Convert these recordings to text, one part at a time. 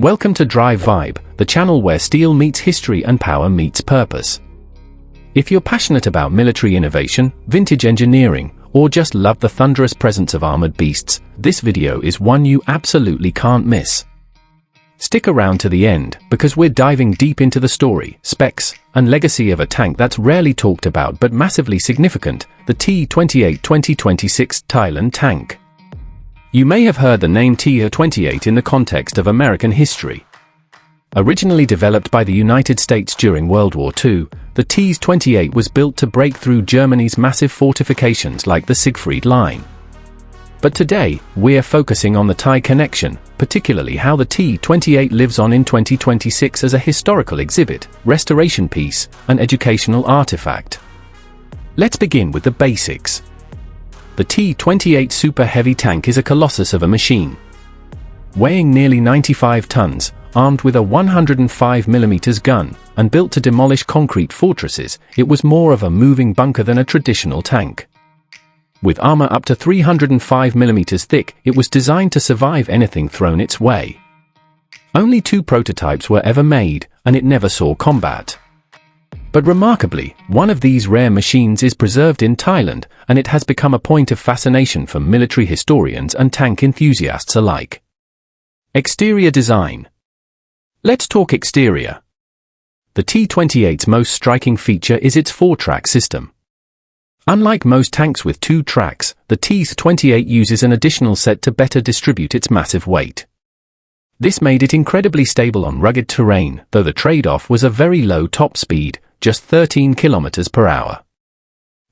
Welcome to Drive Vibe, the channel where steel meets history and power meets purpose. If you're passionate about military innovation, vintage engineering, or just love the thunderous presence of armored beasts, this video is one you absolutely can't miss. Stick around to the end, because we're diving deep into the story, specs, and legacy of a tank that's rarely talked about but massively significant, the T-28 2026 Thailand tank. You may have heard the name T-28 in the context of American history. Originally developed by the United States during World War II, the T-28 was built to break through Germany's massive fortifications like the Siegfried Line. But today, we're focusing on the Thai connection, particularly how the T-28 lives on in 2026 as a historical exhibit, restoration piece, and educational artifact. Let's begin with the basics. The T-28 Super Heavy tank is a colossus of a machine. Weighing nearly 95 tons, armed with a 105mm gun, and built to demolish concrete fortresses, it was more of a moving bunker than a traditional tank. With armor up to 305mm thick, it was designed to survive anything thrown its way. Only 2 prototypes were ever made, and it never saw combat. But remarkably, one of these rare machines is preserved in Thailand, and it has become a point of fascination for military historians and tank enthusiasts alike. Exterior design. Let's talk exterior. The T-28's most striking feature is its 4-track system. Unlike most tanks with 2 tracks, the T-28 uses an additional set to better distribute its massive weight. This made it incredibly stable on rugged terrain, though the trade-off was a very low top speed, just 13 km per hour.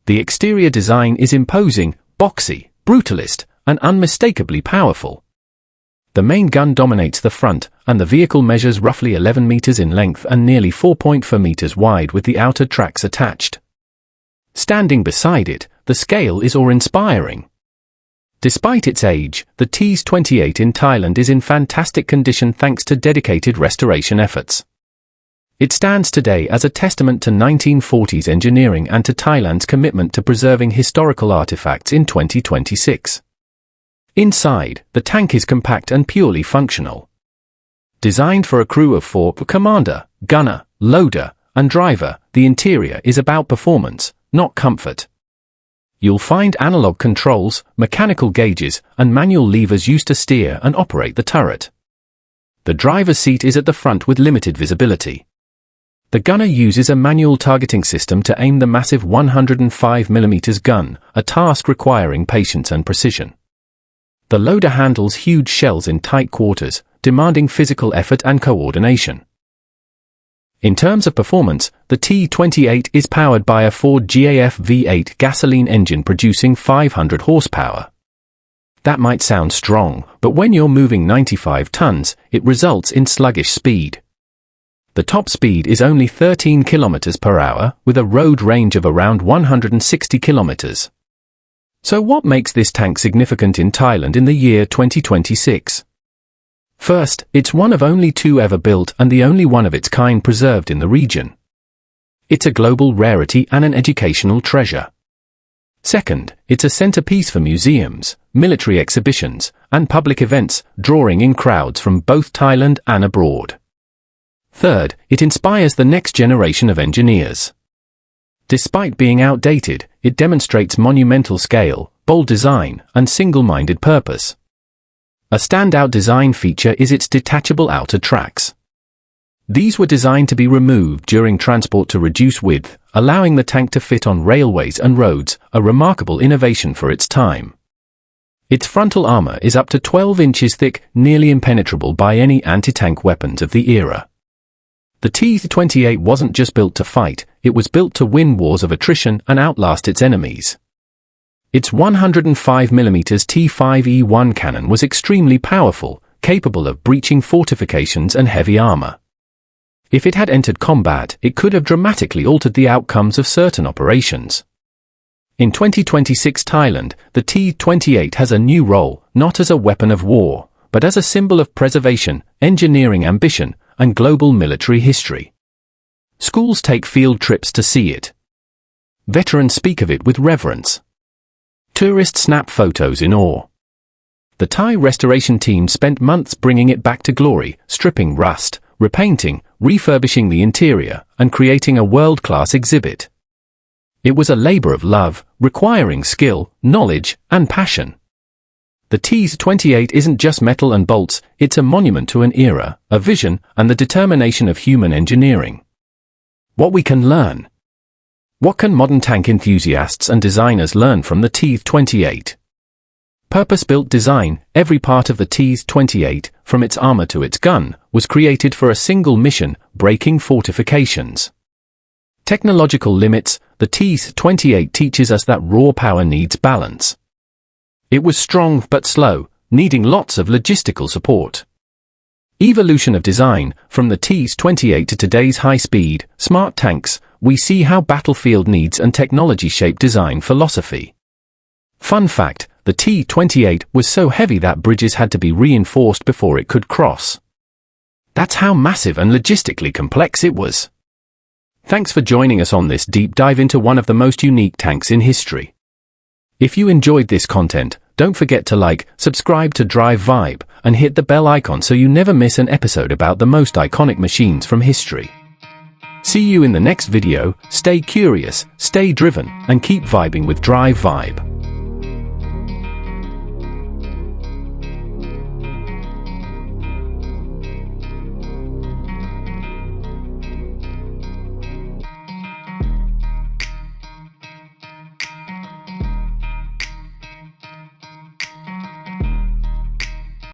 The exterior design is imposing, boxy, brutalist, and unmistakably powerful. The main gun dominates the front, and the vehicle measures roughly 11 meters in length and nearly 4.4 meters wide with the outer tracks attached. Standing beside it, the scale is awe-inspiring. Despite its age, the T-28 in Thailand is in fantastic condition thanks to dedicated restoration efforts. It stands today as a testament to 1940s engineering and to Thailand's commitment to preserving historical artifacts in 2026. Inside, the tank is compact and purely functional. Designed for a crew of 4, commander, gunner, loader, and driver, the interior is about performance, not comfort. You'll find analog controls, mechanical gauges, and manual levers used to steer and operate the turret. The driver's seat is at the front with limited visibility. The gunner uses a manual targeting system to aim the massive 105mm gun, a task requiring patience and precision. The loader handles huge shells in tight quarters, demanding physical effort and coordination. In terms of performance, the T-28 is powered by a Ford GAF V8 gasoline engine producing 500 horsepower. That might sound strong, but when you're moving 95 tons, it results in sluggish speed. The top speed is only 13 km per hour, with a road range of around 160 km. So what makes this tank significant in Thailand in the year 2026? First, it's one of only 2 ever built and the only one of its kind preserved in the region. It's a global rarity and an educational treasure. Second, it's a centerpiece for museums, military exhibitions, and public events, drawing in crowds from both Thailand and abroad. Third, it inspires the next generation of engineers. Despite being outdated, it demonstrates monumental scale, bold design, and single-minded purpose. A standout design feature is its detachable outer tracks. These were designed to be removed during transport to reduce width, allowing the tank to fit on railways and roads, a remarkable innovation for its time. Its frontal armor is up to 12 inches thick, nearly impenetrable by any anti-tank weapons of the era. The T-28 wasn't just built to fight, it was built to win wars of attrition and outlast its enemies. Its 105mm T5E1 cannon was extremely powerful, capable of breaching fortifications and heavy armor. If it had entered combat, it could have dramatically altered the outcomes of certain operations. In 2026 Thailand, the T-28 has a new role, not as a weapon of war, but as a symbol of preservation, engineering ambition, and global military history. Schools take field trips to see it. Veterans speak of it with reverence. Tourists snap photos in awe. the Thai restoration team spent months bringing it back to glory, stripping rust, repainting, refurbishing the interior, and creating a world-class exhibit. It was a labor of love, requiring skill, knowledge, and passion. The T-28 isn't just metal and bolts, it's a monument to an era, a vision, and the determination of human engineering. What we can learn. What can modern tank enthusiasts and designers learn from the T-28? Purpose-built design. Every part of the T-28, from its armor to its gun, was created for a single mission: breaking fortifications. Technological limits. The T-28 teaches us that raw power needs balance. It was strong but slow, needing lots of logistical support. Evolution of design. From the T-28 to today's high-speed, smart tanks, we see how battlefield needs and technology shape design philosophy. Fun fact, the T-28 was so heavy that bridges had to be reinforced before it could cross. That's how massive and logistically complex it was. Thanks for joining us on this deep dive into one of the most unique tanks in history. If you enjoyed this content, don't forget to like, subscribe to Drive Vibe, and hit the bell icon so you never miss an episode about the most iconic machines from history. See you in the next video. Stay curious, stay driven, and keep vibing with Drive Vibe.